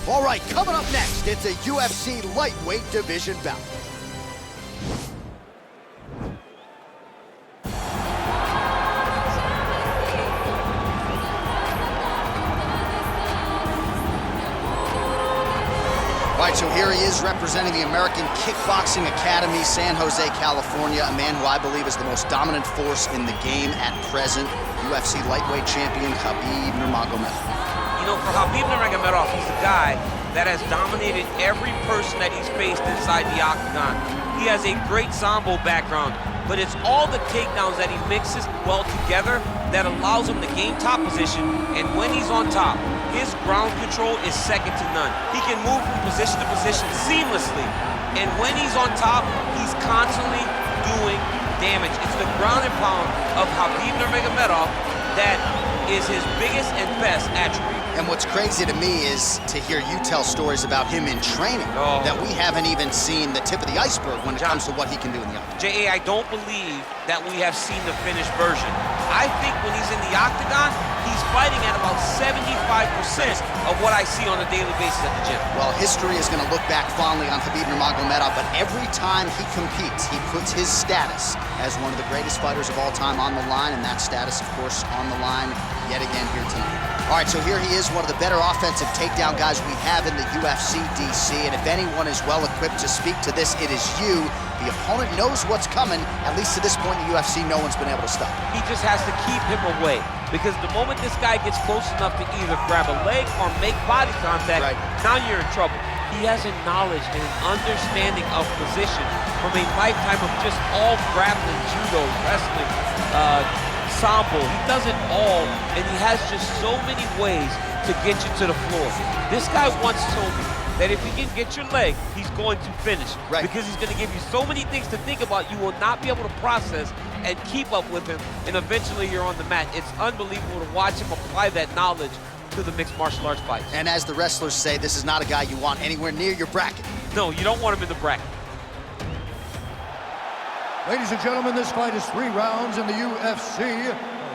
All right, coming up next, it's a UFC lightweight division bout. All right, so here he is representing the American Kickboxing Academy, San Jose, California, a man who I believe is the most dominant force in the game at present, UFC lightweight champion Khabib Nurmagomedov. You know, for Khabib Nurmagomedov, he's a guy that has dominated every person that he's faced inside the Octagon. He has a great sambo background, but it's all the takedowns that he mixes well together that allows him to gain top position, and when he's on top, his ground control is second to none. He can move from position to position seamlessly, and when he's on top, he's constantly doing damage. It's the ground and pound of Khabib Nurmagomedov that is his biggest and best attribute. And what's crazy to me is to hear you tell stories about him in training that we haven't even seen the tip of the iceberg when it comes to what he can do in the octagon. J.A., I don't believe that we have seen the finished version. I think when he's in the octagon, he's fighting at about 75% of what I see on a daily basis at the gym. Well, history is going to look back fondly on Khabib Nurmagomedov, but every time he competes, he puts his status as one of the greatest fighters of all time on the line, and that status, of course, on the line yet again here tonight. All right, so here he is, one of the better offensive takedown guys we have in the UFC, DC, and if anyone is well-equipped to speak to this, it is you. The opponent knows what's coming. At least to this point in the UFC, no one's been able to stop him. He just has to keep him away, because the moment this guy gets close enough to either grab a leg or make body contact, now you're in trouble. He has a knowledge and an understanding of position from a lifetime of just all grappling, judo, wrestling, sambo. He does it all, and he has just so many ways to get you to the floor. This guy once told me that if he can get your leg, he's going to finish. Because he's going to give you so many things to think about, you will not be able to process and keep up with him, and eventually you're on the mat. It's unbelievable to watch him apply that knowledge to the mixed martial arts fights. And as the wrestlers say, this is not a guy you want anywhere near your bracket. No, you don't want him in the bracket. Ladies and gentlemen, this fight is 3 rounds in the UFC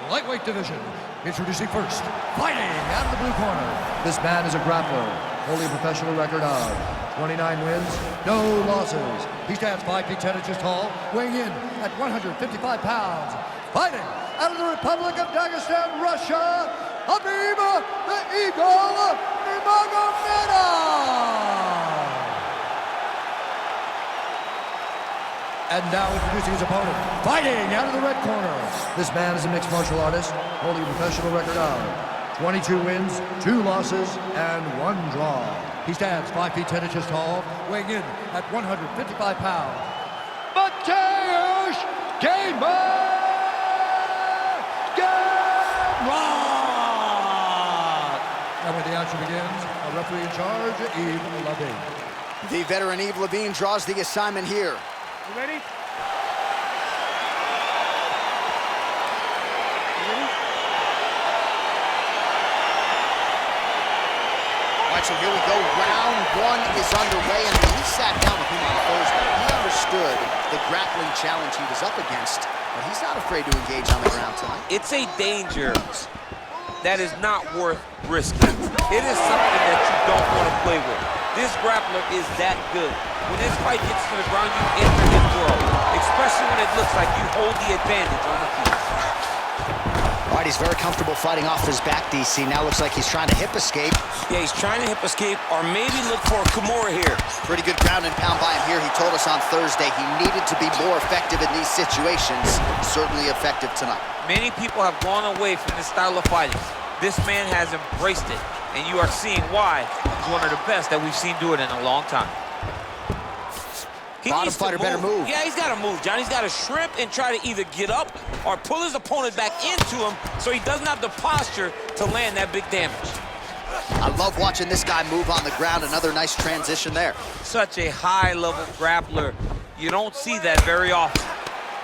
lightweight division. Introducing first, fighting out of the blue corner. This man is a grappler, holding a professional record of 29 wins, no losses. He stands 5 feet 10 inches tall, weighing in at 155 pounds. Fighting out of the Republic of Dagestan, Russia, Khabib the Eagle Nurmagomedov. And now introducing his opponent, fighting out of the red corner. This man is a mixed martial artist, holding a professional record of 22 wins, 2 losses, and 1 draw. He stands 5 feet 10 inches tall, weighing in at 155 pounds. Mateusz Gamrot! And when the action begins, a referee in charge, Yves Levine. The veteran Yves Levine draws the assignment here. You ready? All right, so here we go. Round 1 is underway, and when he sat down with him on Thursday, he understood the grappling challenge he was up against, but he's not afraid to engage on the ground tonight. It's a danger that is not worth risking. It is something that you don't want to play with. This grappler is that good. When this fight gets to the ground, you enter his world, especially when it looks like you hold the advantage on the feet. All right, he's very comfortable fighting off his back, DC. Now looks like he's trying to hip escape. Yeah, he's trying to hip escape or maybe look for a Kimura here. Pretty good ground and pound by him here. He told us on Thursday he needed to be more effective in these situations. Certainly effective tonight. Many people have gone away from this style of fighting. This man has embraced it, and you are seeing why he's one of the best that we've seen do it in a long time. Bottom fighter better move. Yeah, he's got to move, John. He's got to shrimp and try to either get up or pull his opponent back into him so he doesn't have the posture to land that big damage. I love watching this guy move on the ground. Another nice transition there. Such a high-level grappler. You don't see that very often.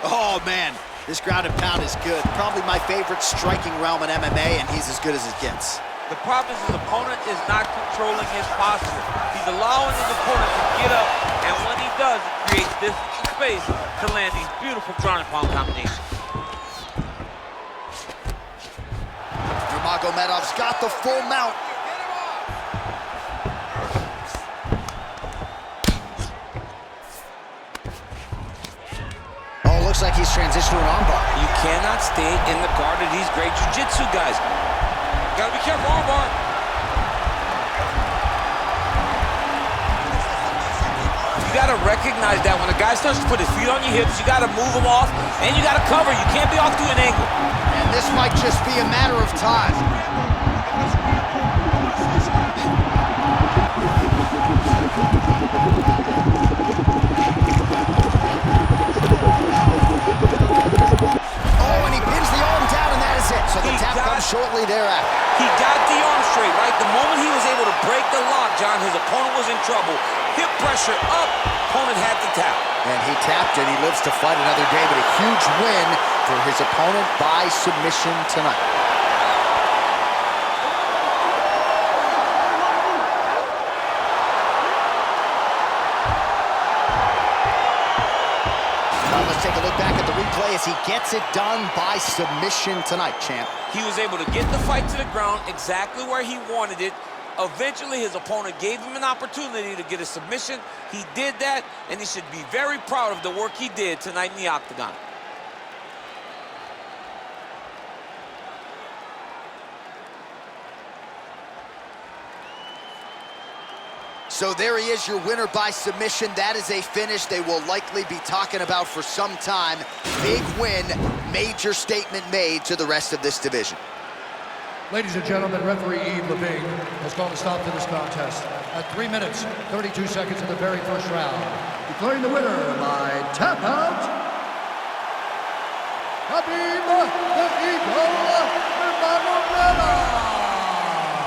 Oh, man. This ground and pound is good. Probably my favorite striking realm in MMA, and he's as good as it gets. The problem is his opponent is not controlling his posture. He's allowing his opponent to get up, and when he does, it creates this space to land these beautiful ground and pound combinations. Nurmagomedov's got the full mount. he's transitioned to an armbar. You cannot stay in the guard of these great jiu-jitsu guys. Gotta be careful, armbar. You gotta recognize that when a guy starts to put his feet on your hips, you gotta move him off, and you gotta cover. You can't be off to an angle. And this might just be a matter of time. So the tap comes shortly thereafter. He got the arm straight, right? The moment he was able to break the lock, John, his opponent was in trouble. Hip pressure up, opponent had to tap. And he tapped and he lives to fight another day, but a huge win for his opponent by submission tonight. Let's take a look back at the replay as he gets it done by submission tonight, champ. He was able to get the fight to the ground exactly where he wanted it. Eventually, his opponent gave him an opportunity to get a submission. He did that, and he should be very proud of the work he did tonight in the Octagon. So there he is, your winner by submission. That is a finish they will likely be talking about for some time. Big win, major statement made to the rest of this division. Ladies and gentlemen, referee Yves Levine has called a stop to this contest at 3 minutes, 32 seconds of the very first round. Declaring the winner by tap out, Khabib Nurmagomedov.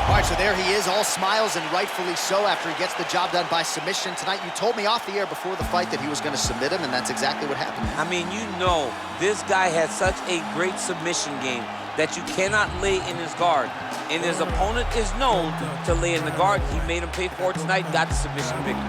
All right, so there he is, all smiles and rightfully so after he gets the job done by submission tonight. You told me off the air before the fight that he was going to submit him, and that's exactly what happened. I mean, you know, this guy has such a great submission game that you cannot lay in his guard. And his opponent is known to lay in the guard. He made him pay for it tonight, got the submission victory.